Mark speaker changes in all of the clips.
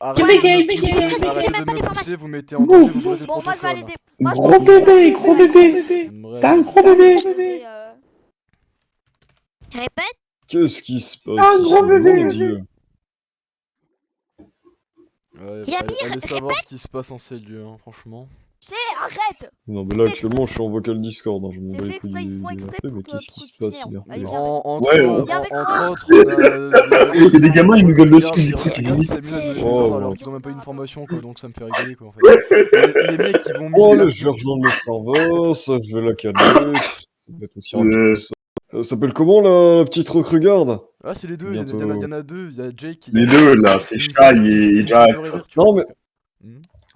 Speaker 1: Arrêtez de me pousser, vous mettez en danger, vous brisez le
Speaker 2: Bon, moi je vais aller
Speaker 1: protocole.
Speaker 3: Gros bébé.
Speaker 1: Bref.
Speaker 3: T'as un gros bébé.
Speaker 2: Répète.
Speaker 4: Qu'est-ce qui se passe
Speaker 3: Un
Speaker 4: ici,
Speaker 3: gros bébé.
Speaker 4: mon Dieu.
Speaker 1: Ouais,
Speaker 2: Yamir,
Speaker 1: allez savoir ce qui se passe en ces lieux, hein, franchement.
Speaker 2: Arrête.
Speaker 4: Non mais là actuellement je suis en vocal Discord, hein. Je m'en
Speaker 2: C'est
Speaker 4: bats
Speaker 2: fait
Speaker 4: les couilles
Speaker 2: exprès, ils
Speaker 4: des
Speaker 2: font
Speaker 4: des
Speaker 2: exprès
Speaker 4: RP, mais
Speaker 2: pour
Speaker 4: qu'est-ce
Speaker 2: que
Speaker 4: qui se
Speaker 2: tu
Speaker 4: passe,
Speaker 2: t'énerves.
Speaker 4: merde.
Speaker 2: Allez, viens.
Speaker 1: Entre
Speaker 5: Ouais,
Speaker 1: autres, on a
Speaker 5: Il y a des gamins, ils nous gueulent dessus,
Speaker 1: qui
Speaker 5: ils disent qu'ils imitent.
Speaker 1: s'amusent à nous
Speaker 4: Oh,
Speaker 1: défendre alors
Speaker 4: ouais.
Speaker 1: qu'ils ont même pas une formation quoi, donc ça me fait rigoler quoi en fait. Les mecs qui vont
Speaker 4: Bon
Speaker 1: miner.
Speaker 4: allez, je vais rejoindre le Starvos, je vais la calmer. Ça va être aussi rapide que ça. Ça s'appelle comment la petite recrugarde?
Speaker 1: Ah c'est les deux,
Speaker 4: Bientôt.
Speaker 1: y en a deux, il y a Jake qui...
Speaker 5: Les deux, là, c'est Shy et Jax.
Speaker 4: Non mais...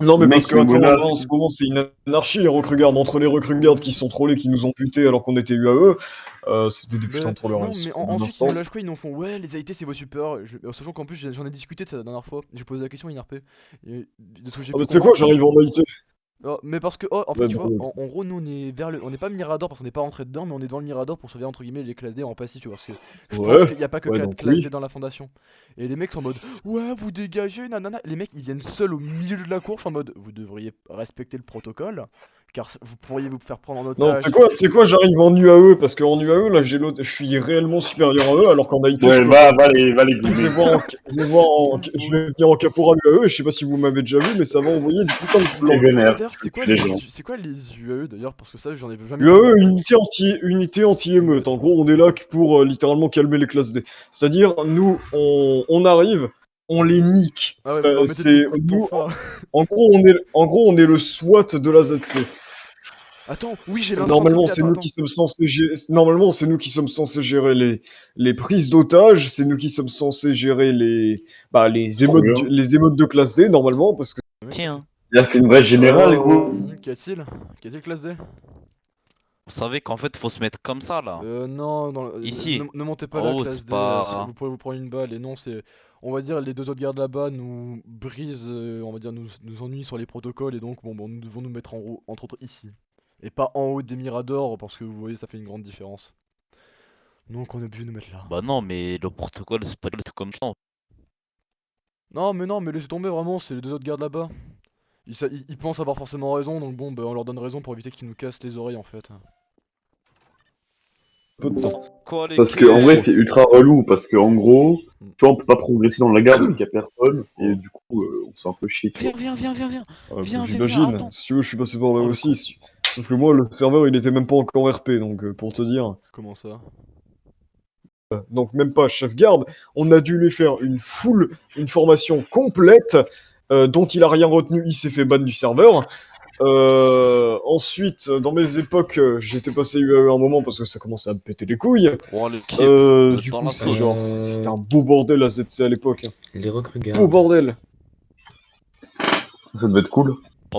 Speaker 4: Non mais
Speaker 5: Le
Speaker 4: parce
Speaker 5: mec
Speaker 4: que
Speaker 5: me
Speaker 4: attends,
Speaker 5: menace.
Speaker 4: là, en ce moment c'est une anarchie les recrugardes. Entre les recrugardes qui sont trollés, qui nous ont butés alors qu'on était UAE, c'était des putains de trollers.
Speaker 1: Non
Speaker 4: Ils se
Speaker 1: mais
Speaker 4: font d'un
Speaker 1: ensuite
Speaker 4: instant.
Speaker 1: ils nous lâchent quoi, ils nous font ouais les AIT c'est vos supers, sachant qu'en plus j'en ai discuté de ça la dernière fois, j'ai posé la question à INRP, et de ce que j'ai
Speaker 4: Ah
Speaker 1: pu
Speaker 4: mais tu sais quoi,
Speaker 1: comprendre-
Speaker 4: j'arrive en Haïti.
Speaker 1: Oh, mais parce que, oh, en fait,
Speaker 4: Ouais,
Speaker 1: tu vois,
Speaker 4: drôle.
Speaker 1: en gros, nous on est vers le. On n'est pas Mirador parce qu'on n'est pas rentré dedans, mais on est dans le Mirador pour sauver entre guillemets les classes D en passif, tu vois. Parce que je pense
Speaker 4: Ouais,
Speaker 1: qu'il n'y a pas que
Speaker 4: ouais,
Speaker 1: 4
Speaker 4: donc
Speaker 1: classes
Speaker 4: oui.
Speaker 1: D dans la fondation. Et les mecs sont en mode, ouais, vous dégagez, nanana. Les mecs ils viennent seuls au milieu de la course en mode, vous devriez respecter le protocole, car vous pourriez vous faire prendre en
Speaker 4: Non,
Speaker 1: otage.
Speaker 4: tu sais quoi, j'arrive en UAE, parce qu'en UAE, là, je suis réellement supérieur à eux, alors qu'en Haïti,
Speaker 5: Ouais,
Speaker 4: je peux
Speaker 5: va
Speaker 4: pas.
Speaker 5: les
Speaker 4: Je
Speaker 5: goumer.
Speaker 4: je vais venir en caporal UAE, je sais pas si vous m'avez déjà vu, mais ça va envoyer du putain de
Speaker 5: C'est
Speaker 4: flanc.
Speaker 5: vénère.
Speaker 1: D'ailleurs, c'est quoi les UAE d'ailleurs? Parce que ça, j'en ai jamais
Speaker 4: UAE,
Speaker 1: entendu.
Speaker 4: unité anti-émeute. En gros, on est là que pour littéralement calmer les classes D. C'est-à-dire, nous, on arrive, on les nique.
Speaker 1: Ah ouais, vous leur mettez des coups de
Speaker 4: Nous,
Speaker 1: tonfa.
Speaker 4: en gros, on est le SWAT de la ZC.
Speaker 1: Attends, oui, j'ai l'instant.
Speaker 4: Normalement,
Speaker 1: Ok,
Speaker 4: c'est
Speaker 1: attends,
Speaker 4: nous
Speaker 1: attends.
Speaker 4: qui sommes censés gérer. Normalement, c'est nous qui sommes censés gérer les prises d'otages. C'est nous qui sommes censés gérer
Speaker 5: Trop bien.
Speaker 4: les émeutes de classe D normalement, parce que.
Speaker 6: Tiens,
Speaker 5: Il a fait une vraie générale, gros.
Speaker 1: Qu'y a-t-il? Qu'y a-t-il classe D?
Speaker 6: vous savez qu'en fait, faut se mettre comme ça là.
Speaker 1: Non,
Speaker 6: Ici.
Speaker 1: ne montez pas
Speaker 6: En
Speaker 1: la
Speaker 6: haut,
Speaker 1: classe
Speaker 6: c'est
Speaker 1: D,
Speaker 6: pas-
Speaker 1: vous pourrez vous prendre une balle. Et non, c'est. On va dire, les deux autres gardes là-bas nous brisent, on va dire, nous ennuient sur les protocoles. Et donc, bon, nous devons nous mettre entre autres ici. Et pas en haut des Miradors, parce que vous voyez, ça fait une grande différence. Donc, on est obligé de nous mettre là.
Speaker 6: Bah non, mais le protocole, c'est pas du tout comme ça.
Speaker 1: Non, mais laissez tomber vraiment, c'est les deux autres gardes là-bas. Ils pensent avoir forcément raison, donc bon, bah, on leur donne raison pour éviter qu'ils nous cassent les oreilles en fait.
Speaker 4: Peu de temps.
Speaker 6: Quoi, les
Speaker 5: Parce que en
Speaker 6: clés
Speaker 5: vrai, c'est ultra relou. Parce que en gros, tu vois, on peut pas progresser dans la gare parce qu'il y a personne. Et du coup, on se fait un peu chier. tu vois.
Speaker 6: Viens. Viens,
Speaker 4: J'imagine.
Speaker 6: attends.
Speaker 4: Si tu veux, je suis passé par là
Speaker 6: Oh, le
Speaker 4: aussi. Sauf que moi, le serveur, il était même pas encore RP, donc pour te dire.
Speaker 1: Comment ça?
Speaker 4: Donc même pas chef garde. On a dû lui faire une formation complète dont il a rien retenu. Il s'est fait ban du serveur. Ensuite, dans mes époques, j'étais passé UAE un moment parce que ça commençait à me péter les couilles.
Speaker 6: Oh, les clés.
Speaker 4: Du
Speaker 6: dans
Speaker 4: coup,
Speaker 6: la
Speaker 4: c'est
Speaker 6: sauce.
Speaker 4: genre, c'était un beau bordel à ZC à l'époque.
Speaker 3: Les recrues
Speaker 4: Beau bordel.
Speaker 5: Ça devait être cool.